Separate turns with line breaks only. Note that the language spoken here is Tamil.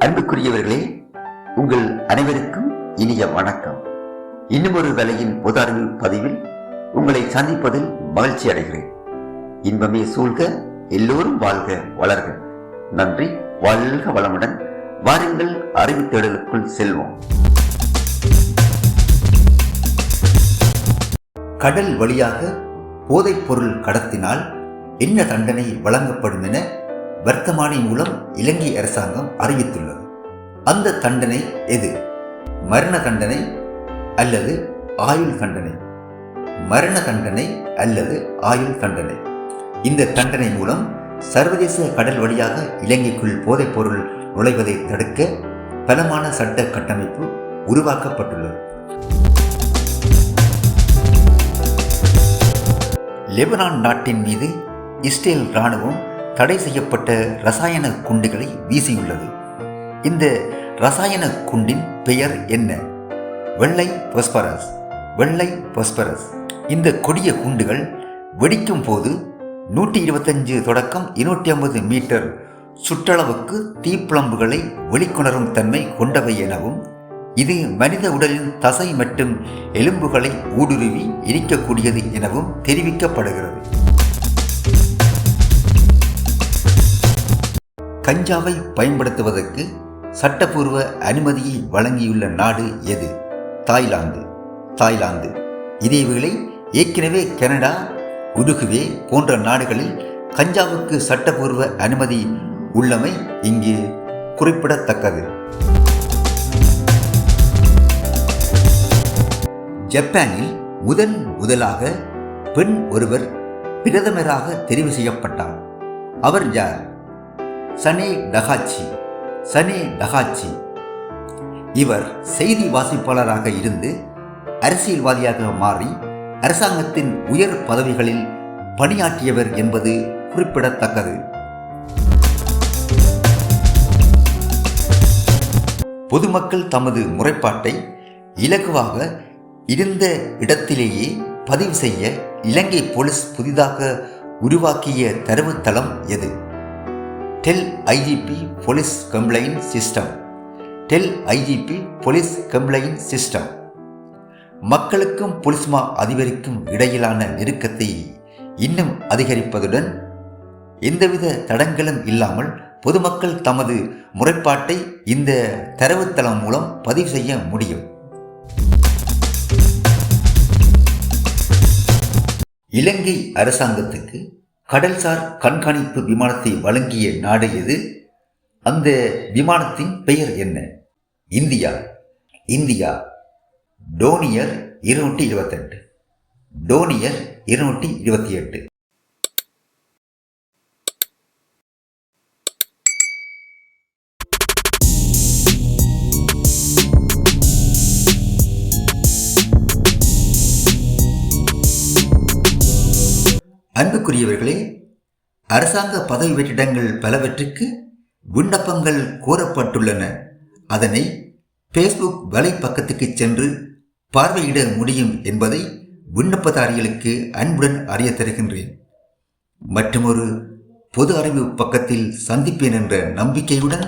அன்புக்குரியவர்களே, உங்கள் அனைவருக்கும் இனிய வணக்கம். இன்னும் ஒரு வேலையின் பொது அறிவு பதிவில் உங்களை சந்திப்பதில் மகிழ்ச்சி அடைகிறேன். இன்பமே சூழ்க, எல்லோரும் வாழ்க வளர்க. நன்றி. வாழ்க வளமுடன். வாருங்கள், அறிவு தேடலுக்குள் செல்வோம். கடல் வழியாக போதைப் பொருள் கடத்தினால் என்ன தண்டனை வழங்கப்படும் என வர்த்தமானி மூலம் இலங்கை அரசாங்கம் அறிவித்துள்ளது. அந்த தண்டனை எது? மரண தண்டனை அல்லது ஆயுள் தண்டனை? மரண தண்டனை அல்லது ஆயுள் தண்டனை. இந்த தண்டனை மூலம் சர்வதேச கடல் வழியாக இலங்கைக்குள் போதைப் பொருள் நுழைவதை தடுக்க பலமான சட்ட கட்டமைப்பு உருவாக்கப்பட்டுள்ளது. லெபனான் நாட்டின் மீது இஸ்ரேல் இராணுவம் தடை செய்யப்பட்ட ரசாயன குண்டுகளை வீசியுள்ளது. இந்த ரசாயன குண்டின் பெயர் என்ன? வெள்ளை பாஸ்பரஸ். வெள்ளை பாஸ்பரஸ். இந்த கொடிய குண்டுகள் வெடிக்கும் போது 125 தொடக்கம் 250 மீட்டர் சுற்றளவுக்கு தீப்பிழம்புகளை வெளிக்கொணரும் தன்மை கொண்டவை எனவும், இது மனித உடலின் தசை மற்றும் எலும்புகளை ஊடுருவி எரிக்கக்கூடியது எனவும் தெரிவிக்கப்படுகிறது. கஞ்சாவை பயன்படுத்துவதற்கு சட்டப்பூர்வ அனுமதியை வழங்கியுள்ள நாடு எது? தாய்லாந்து. தாய்லாந்து. இதேவேளை ஏற்கனவே கனடா, உருகுவே போன்ற நாடுகளில் கஞ்சாவுக்கு சட்டப்பூர்வ அனுமதி உள்ளமை இங்கு குறிப்பிடத்தக்கது. ஜப்பானில் முதலாக பெண் ஒருவர் பிரதமராக தெரிவு செய்யப்பட்டார். அவர் யார்? சனே டகாச்சி. சனே டகாச்சி. இவர் செய்தி வாசிப்பாளராக இருந்து அரசியல்வாதியாக மாறி அரசாங்கத்தின் உயர் பதவிகளில் பணியாற்றியவர் என்பது குறிப்பிடத்தக்கது. பொதுமக்கள் தமது முறைப்பாட்டை இலகுவாக இருந்த இடத்திலேயே பதிவு செய்ய இலங்கை போலீஸ் புதிதாக உருவாக்கிய தரவுத்தளம் எது? டெல் ஐஜிபி போலீஸ் கம்ப்ளைண்ட் சிஸ்டம். டெல் ஐஜிபி போலீஸ் கம்ப்ளைண்ட் சிஸ்டம். மக்களுக்கும் போலீஸ் மா அதிபருக்கும் இடையிலான நெருக்கத்தை இன்னும் அதிகரிப்பதுடன் எந்தவித தடங்களும் இல்லாமல் பொதுமக்கள் தமது முறைப்பாட்டை இந்த தரவுத்தளம் மூலம் பதிவு செய்ய முடியும். இலங்கை அரசாங்கத்துக்கு கடல்சார் கண்காணிப்பு விமானத்தை வழங்கிய நாடு எது? அந்த விமானத்தின் பெயர் என்ன? இந்தியா. இந்தியா. டோனியர் 228. டோனியர் 228. அன்புக்குரியவர்களே, அரசாங்க பதவி வெற்றிடங்கள் பலவற்றுக்கு விண்ணப்பங்கள் கோரப்பட்டுள்ளன. அதனை ஃபேஸ்புக் வலைப்பக்கத்துக்கு சென்று பார்வையிட முடியும் என்பதை விண்ணப்பதாரிகளுக்கு அன்புடன் அறிய தருகின்றேன். மற்றுமொரு பொது அறிவு பக்கத்தில் சந்திப்பேன் என்ற நம்பிக்கையுடன்